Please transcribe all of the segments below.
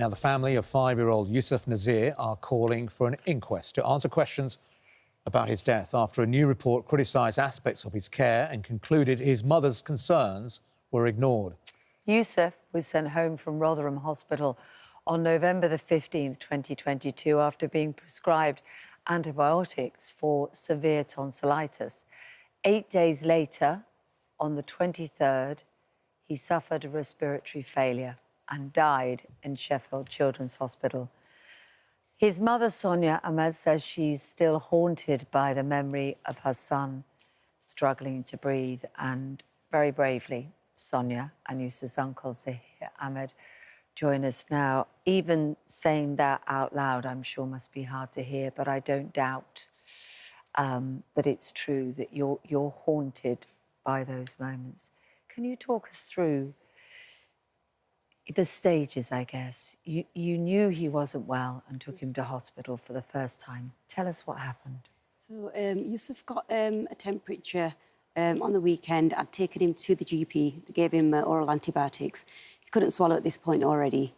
Now, the family of 5-year-old Yusuf Nazir are calling for an inquest to answer questions about his death after a new report criticised aspects of his care and concluded his mother's concerns were ignored. Yousef was sent home from Rotherham Hospital on November the 15th, 2022, after being prescribed antibiotics for severe tonsillitis. 8 days later, on the 23rd, he suffered a respiratory failure and died in Sheffield Children's Hospital. His mother, Sonia Ahmed, says she's still haunted by the memory of her son struggling to breathe, and very bravely, Sonia and Yusuf's uncle, Zahir Ahmed, join us now. Even saying that out loud, I'm sure, must be hard to hear, but I don't doubt that it's true, that you're haunted by those moments. Can you talk us through the stages, I guess? You knew he wasn't well and took him to hospital for the first time. Tell us what happened. So Yousef got a temperature on the weekend. I'd taken him to the GP. They gave him oral antibiotics. He couldn't swallow at this point already.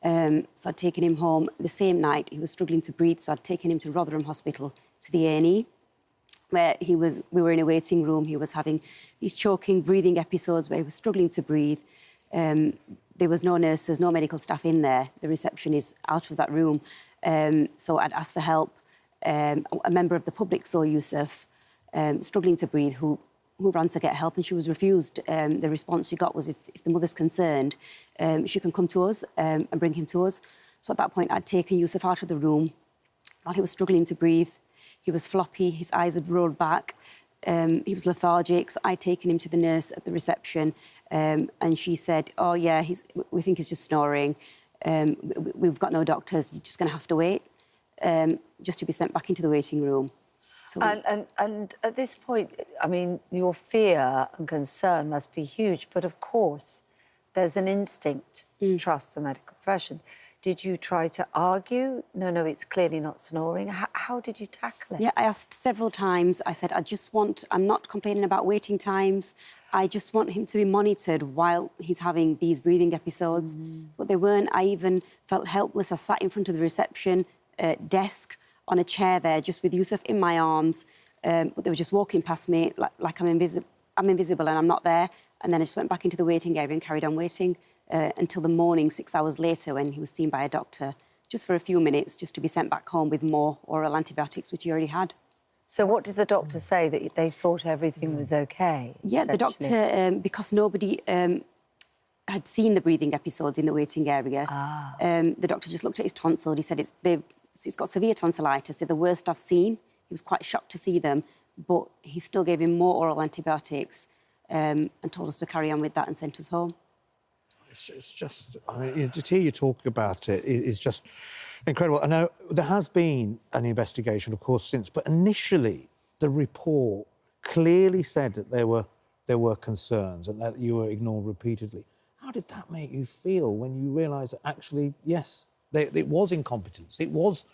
So I'd taken him home the same night. He was struggling to breathe, so I'd taken him to Rotherham Hospital, to the A&E, where we were in a waiting room. He was having these choking breathing episodes where he was struggling to breathe. There was no nurses, no medical staff in there. The reception is out of that room. So I'd asked for help. A member of the public saw Yousef struggling to breathe, who ran to get help, and she was refused. The response she got was, if the mother's concerned, she can come to us and bring him to us. So at that point, I'd taken Yousef out of the room while he was struggling to breathe. He was floppy, his eyes had rolled back. He was lethargic, so I'd taken him to the nurse at the reception, and she said, oh, yeah, we think he's just snoring. We've got no doctors, you're just going to have to wait, just to be sent back into the waiting room. So and at this point, I mean, your fear and concern must be huge, but of course, there's an instinct to trust the medical profession. Did you try to argue? No, it's clearly not snoring. How did you tackle it? Yeah, I asked several times. I said, I'm not complaining about waiting times. I just want him to be monitored while he's having these breathing episodes. But they weren't. I even felt helpless. I sat in front of the reception desk on a chair there, just with Yousef in my arms. But they were just walking past me like I'm invisible and I'm not there. And then I just went back into the waiting area and carried on waiting until the morning, 6 hours later, when he was seen by a doctor, just for a few minutes, just to be sent back home with more oral antibiotics, which he already had. So what did the doctor say? That they thought everything was OK? Yeah, the doctor, because nobody had seen the breathing episodes in the waiting area, the doctor just looked at his tonsil. He said it's got severe tonsillitis. They're the worst I've seen. He was quite shocked to see them, but he still gave him more oral antibiotics and told us to carry on with that and sent us home. It's just, I mean, to hear you talk about it is just incredible. I know there has been an investigation, of course, since, but initially the report clearly said that there were concerns and that you were ignored repeatedly. How did that make you feel when you realised that actually, yes, it was incompetence, it was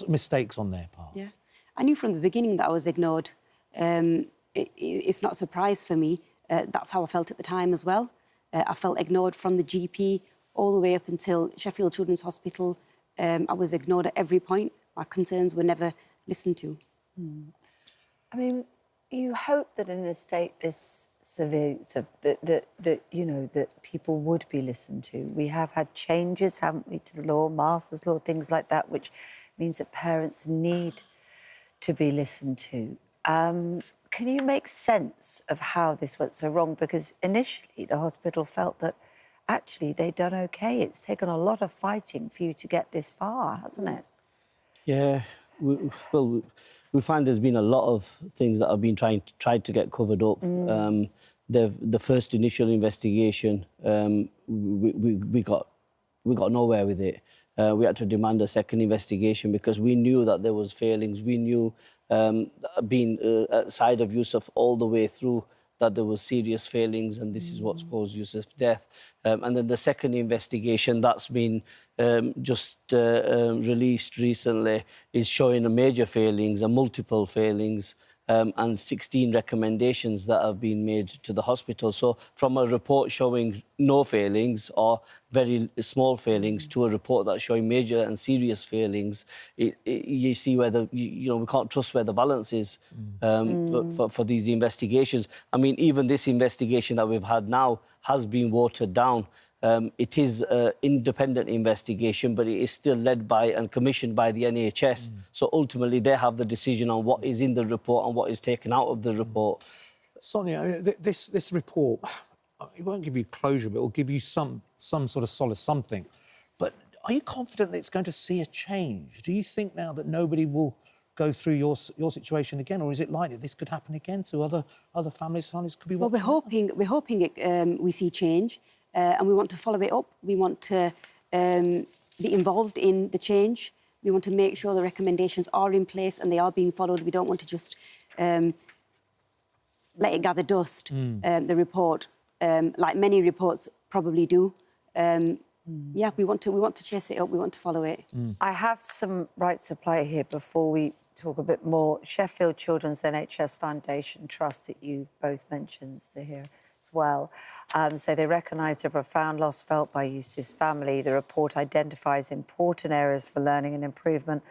mistakes on their part? Yeah, I knew from the beginning that I was ignored. It's not a surprise for me. That's how I felt at the time as well. I felt ignored from the GP all the way up until Sheffield Children's Hospital. I was ignored at every point. My concerns were never listened to. I mean, you hope that in a state this severe, that people would be listened to. We have had changes, haven't we, to the law, Martha's Law, things like that, which means that parents need to be listened to. Can you make sense of how this went so wrong? Because initially the hospital felt that actually they'd done OK. It's taken a lot of fighting for you to get this far, hasn't it? Yeah, we find there's been a lot of things that have been tried to get covered up. The first initial investigation, we got nowhere with it. We had to demand a second investigation because we knew that there was failings. We knew, being side of Yousef all the way through, that there was serious failings, and this is what's caused Yousef's death. And then the second investigation that's been just released recently is showing a major failings and multiple failings. and 16 recommendations that have been made to the hospital. So from a report showing no failings or very small failings to a report that's showing major and serious failings, you see whether, you know, we can't trust where the balance is for these investigations. I mean, even this investigation that we've had now has been watered down. It is an independent investigation, but it is still led by and commissioned by the NHS. So ultimately, they have the decision on what is in the report and what is taken out of the report. Sonia, this report, it won't give you closure, but it will give you some sort of solace, something. But are you confident that it's going to see a change? Do you think now that nobody will go through your situation again, or is it likely this could happen again to other families? Could be. Well, we're hoping we see change. And we want to follow it up. We want to be involved in the change. We want to make sure the recommendations are in place and they are being followed. We don't want to just let it gather dust, the report, like many reports probably do. Yeah, we want to chase it up. We want to follow it. I have some rights to play here before we talk a bit more. Sheffield Children's NHS Foundation Trust that you both mentioned here as well. So they recognise the profound loss felt by Yousef's family. The report identifies important areas for learning and improvement,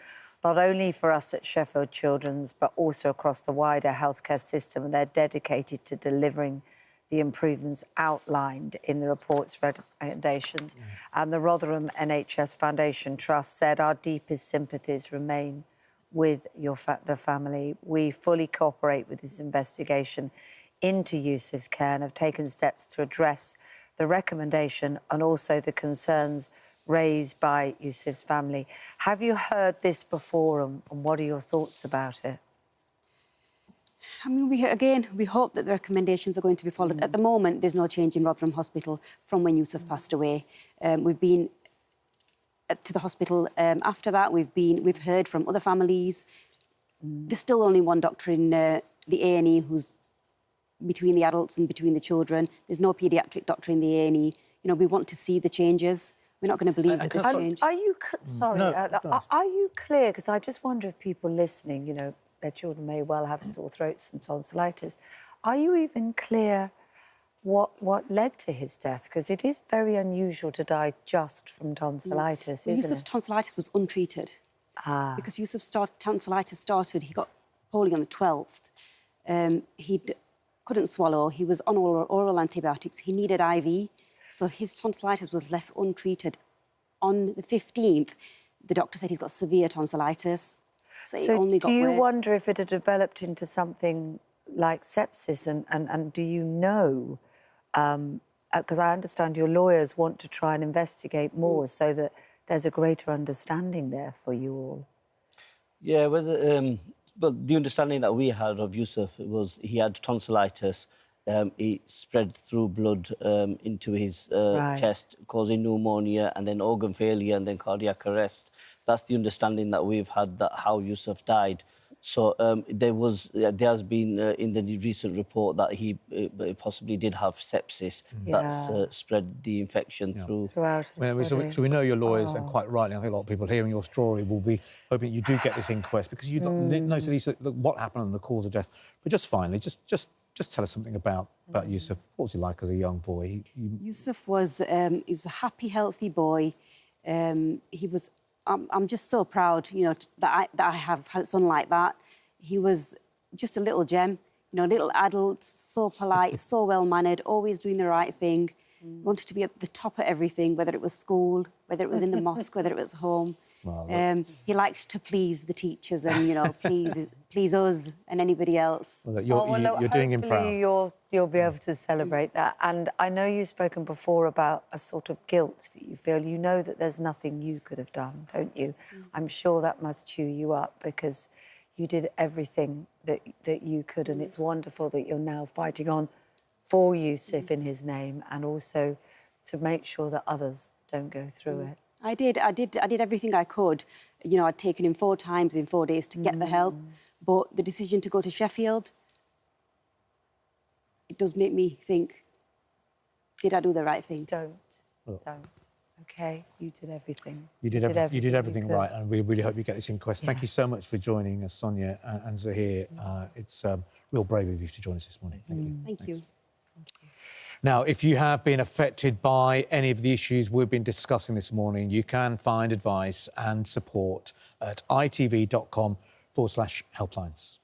not only for us at Sheffield Children's, but also across the wider healthcare system. And they're dedicated to delivering the improvements outlined in the report's recommendations. And the Rotherham NHS Foundation Trust said, our deepest sympathies remain with the family. We fully cooperate with this investigation into Yousef's care and have taken steps to address the recommendation and also the concerns raised by Yousef's family. Have you heard this before, and what are your thoughts about it? I mean, we hope that the recommendations are going to be followed. At the moment, there's no change in Rotherham Hospital from when Yousef passed away. We've been to the hospital after that. We've heard from other families. There's still only one doctor in the A&E who's between the adults and between the children. There's no paediatric doctor in the A&E. You know, we want to see the changes. We're not going to believe that there's change. Are you... Sorry, No, are you clear? Because I just wonder if people listening, you know, their children may well have sore throats and tonsillitis. Are you even clear what led to his death? Because it is very unusual to die just from tonsillitis, isn't Yousef's it? tonsillitis was untreated. Because Yousef's tonsillitis started, he got poorly on the 12th. He couldn't swallow. He was on oral antibiotics. He needed IV. So his tonsillitis was left untreated. On the 15th, the doctor said he's got severe tonsillitis. So it only got worse. Do you wonder if it had developed into something like sepsis? And do you know, because I understand your lawyers want to try and investigate more so that there's a greater understanding there for you all. Yeah, but the understanding that we had of Yousef was he had tonsillitis. It spread through blood into his chest, causing pneumonia and then organ failure and then cardiac arrest. That's the understanding that we've had, that how Yousef died. So there has been in the recent report that he possibly did have sepsis that's spread the infection throughout. So we know your lawyers, and quite rightly, I think a lot of people hearing your story will be hoping you do get this inquest, because you know at least what happened and the cause of death. But just finally, just tell us something about Yousef. What was he like as a young boy? Yousef was he was a happy, healthy boy. He was. I'm just so proud, you know, that I have a son like that. He was just a little gem, you know, little adult, so polite, so well-mannered, always doing the right thing. Wanted to be at the top of everything, whether it was school, whether it was in the mosque, whether it was home. Well, he liked to please the teachers and, you know, please us and anybody else. Well, you're doing him proud. You'll be able to celebrate that. And I know you've spoken before about a sort of guilt that you feel. You know that there's nothing you could have done, don't you? I'm sure that must chew you up, because you did everything that you could, and it's wonderful that you're now fighting on for Yousef in his name, and also to make sure that others don't go through it. I did everything I could. You know, I'd taken him 4 times in 4 days to get the help, but the decision to go to Sheffield, it does make me think, did I do the right thing? Don't. OK, you did everything. You did everything you could. right, and we really hope you get this inquest. Thank you so much for joining us, Sonia and Zahir. It's real brave of you to join us this morning. Thank you. Thank you. Now, if you have been affected by any of the issues we've been discussing this morning, you can find advice and support at itv.com/helplines.